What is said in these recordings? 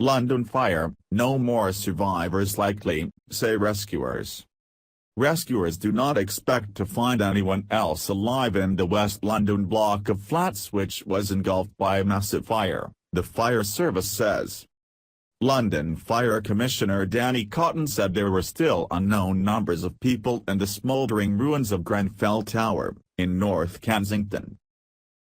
London fire, no more survivors likely, say rescuers. Rescuers do not expect to find anyone else alive in the West London block of flats which was engulfed by a massive fire, the fire service says. London Fire Commissioner Danny Cotton said there were still unknown numbers of people in the smouldering ruins of Grenfell Tower, in North Kensington.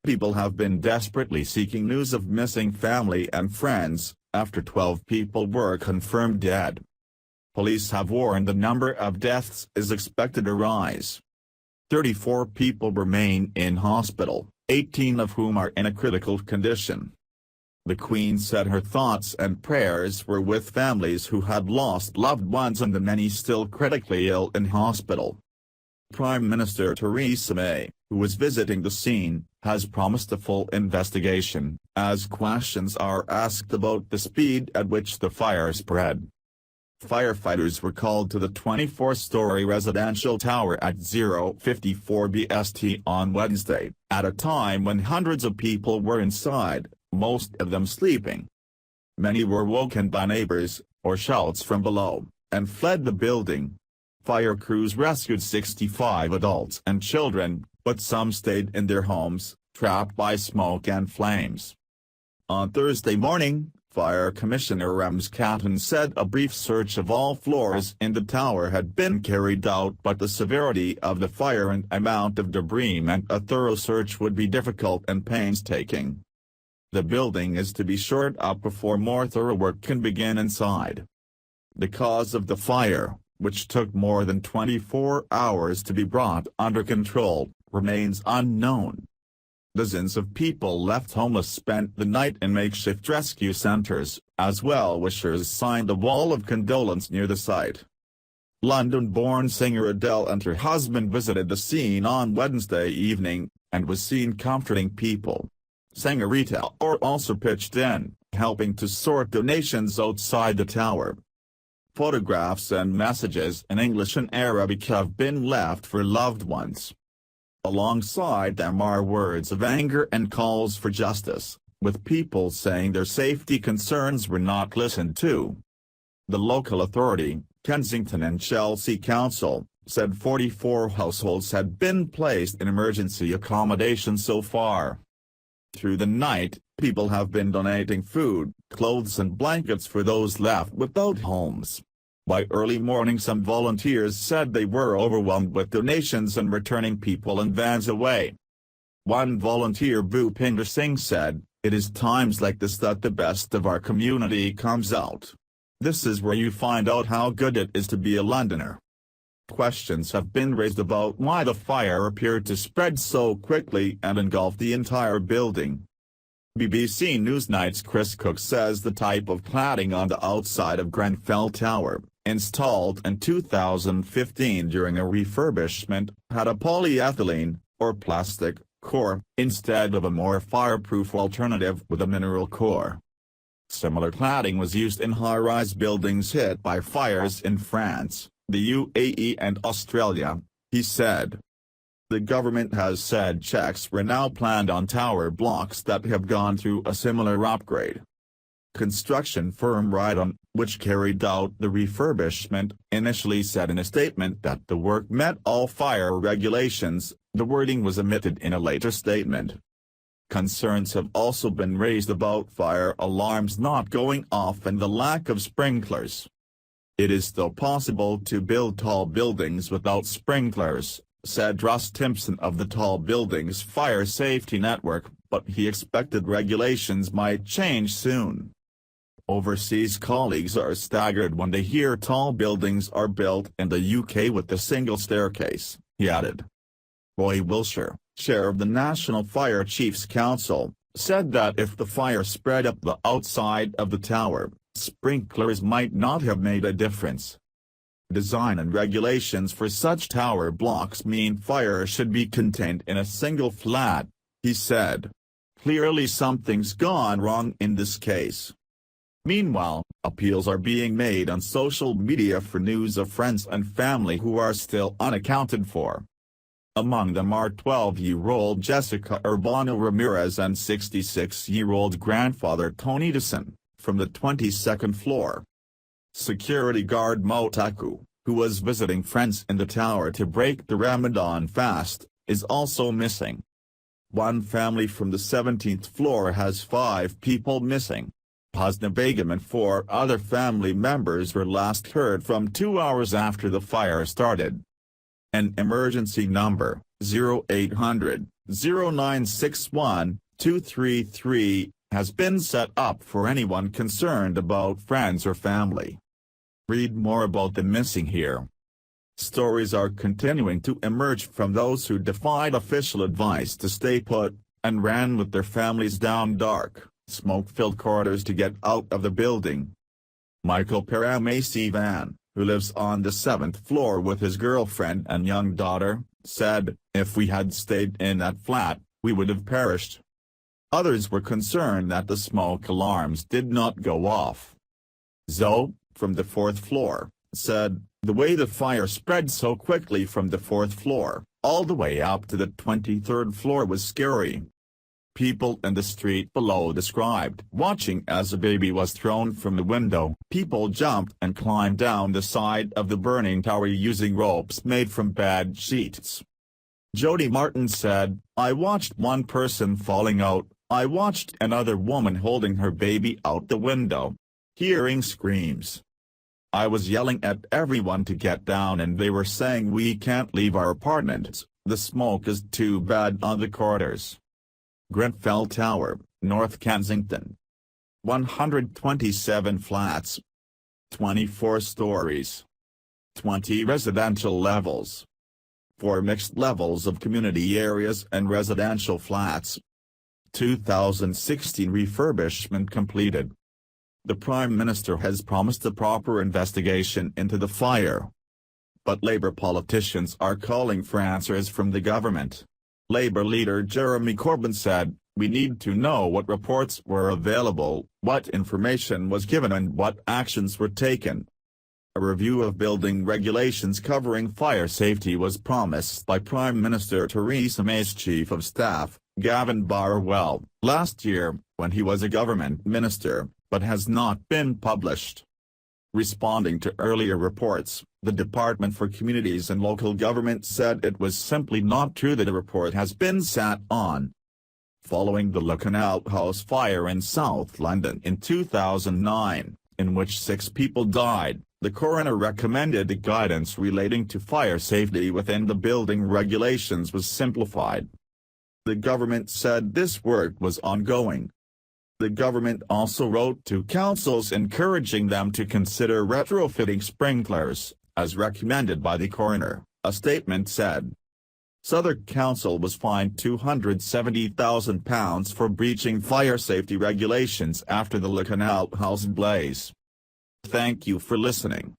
People have been desperately seeking news of missing family and friends, after 12 people were confirmed dead. Police have warned the number of deaths is expected to rise. 34 people remain in hospital, 18 of whom are in a critical condition. The Queen said her thoughts and prayers were with families who had lost loved ones and the many still critically ill in hospital. Prime Minister Theresa May, who was visiting the scene, has promised a full investigation, as questions are asked about the speed at which the fire spread. Firefighters were called to the 24-story residential tower at 0:54 BST on Wednesday, at a time when hundreds of people were inside, most of them sleeping. Many were woken by neighbors, or shouts from below, and fled the building. Fire crews rescued 65 adults and children, but some stayed in their homes, trapped by smoke and flames. On Thursday morning, Fire Commissioner Ramscotton said a brief search of all floors in the tower had been carried out, but the severity of the fire and amount of debris meant a thorough search would be difficult and painstaking. The building is to be shored up before more thorough work can begin inside. The cause of the fire, which took more than 24 hours to be brought under control, remains unknown. Dozens of people left homeless spent the night in makeshift rescue centres, as well-wishers signed a wall of condolence near the site. London-born singer Adele and her husband visited the scene on Wednesday evening, and was seen comforting people. Singer Rita Ora also pitched in, helping to sort donations outside the tower. Photographs and messages in English and Arabic have been left for loved ones. Alongside them are words of anger and calls for justice, with people saying their safety concerns were not listened to. The local authority, Kensington and Chelsea Council, said 44 households had been placed in emergency accommodation so far. Through the night, people have been donating food, clothes and blankets for those left without homes. By early morning some volunteers said they were overwhelmed with donations and returning people in vans away. One volunteer Bhupinder Singh said, "It is times like this that the best of our community comes out. This is where you find out how good it is to be a Londoner." Questions have been raised about why the fire appeared to spread so quickly and engulf the entire building. BBC Newsnight's Chris Cook says the type of cladding on the outside of Grenfell Tower, installed in 2015 during a refurbishment, had a polyethylene, or plastic, core, instead of a more fireproof alternative with a mineral core. Similar cladding was used in high-rise buildings hit by fires in France, the UAE and Australia, he said. The government has said checks were now planned on tower blocks that have gone through a similar upgrade. Construction firm Rydon, which carried out the refurbishment, initially said in a statement that the work met all fire regulations. The wording was omitted in a later statement. Concerns have also been raised about fire alarms not going off and the lack of sprinklers. It is still possible to build tall buildings without sprinklers, said Russ Timpson of the Tall Buildings Fire Safety Network, but he expected regulations might change soon. Overseas colleagues are staggered when they hear tall buildings are built in the UK with a single staircase, he added. Roy Wilshire, chair of the National Fire Chiefs Council, said that if the fire spread up the outside of the tower, sprinklers might not have made a difference. Design and regulations for such tower blocks mean fire should be contained in a single flat, he said. Clearly something's gone wrong in this case. Meanwhile, appeals are being made on social media for news of friends and family who are still unaccounted for. Among them are 12-year-old Jessica Urbano Ramirez and 66-year-old grandfather Tony Dyson, from the 22nd floor. Security guard Motaku, who was visiting friends in the tower to break the Ramadan fast, is also missing. One family from the 17th floor has 5 people missing. Husna Begum and 4 other family members were last heard from 2 hours after the fire started. An emergency number, 0800-0961-233, has been set up for anyone concerned about friends or family. Read more about the missing here. Stories are continuing to emerge from those who defied official advice to stay put, and ran with their families down dark, smoke-filled corridors to get out of the building. Michael Paramasivan, who lives on the 7th floor with his girlfriend and young daughter, said, "If we had stayed in that flat, we would have perished." Others were concerned that the smoke alarms did not go off. Zoe, from the 4th floor, said, "The way the fire spread so quickly from the 4th floor, all the way up to the 23rd floor was scary." People in the street below described watching as a baby was thrown from the window. People jumped and climbed down the side of the burning tower using ropes made from bed sheets. Jody Martin said, "I watched one person falling out, I watched another woman holding her baby out the window. Hearing screams. I was yelling at everyone to get down and they were saying we can't leave our apartments, the smoke is too bad on the corridors." Grenfell Tower, North Kensington. 127 flats. 24 stories. 20 residential levels. 4 mixed levels of community areas and residential flats. 2016 refurbishment completed. The Prime Minister has promised a proper investigation into the fire. But Labour politicians are calling for answers from the government. Labour leader Jeremy Corbyn said, "We need to know what reports were available, what information was given and what actions were taken." A review of building regulations covering fire safety was promised by Prime Minister Theresa May's Chief of Staff, Gavin Barwell, last year, when he was a government minister, but has not been published. Responding to earlier reports, the Department for Communities and Local Government said it was simply not true that a report has been sat on. Following the Lakanal House fire in South London in 2009, in which 6 people died, the coroner recommended a guidance relating to fire safety within the building regulations was simplified. The government said this work was ongoing. The government also wrote to councils encouraging them to consider retrofitting sprinklers, as recommended by the coroner, a statement said. Southwark Council was fined £270,000 for breaching fire safety regulations after the Lakanal House blaze. Thank you for listening.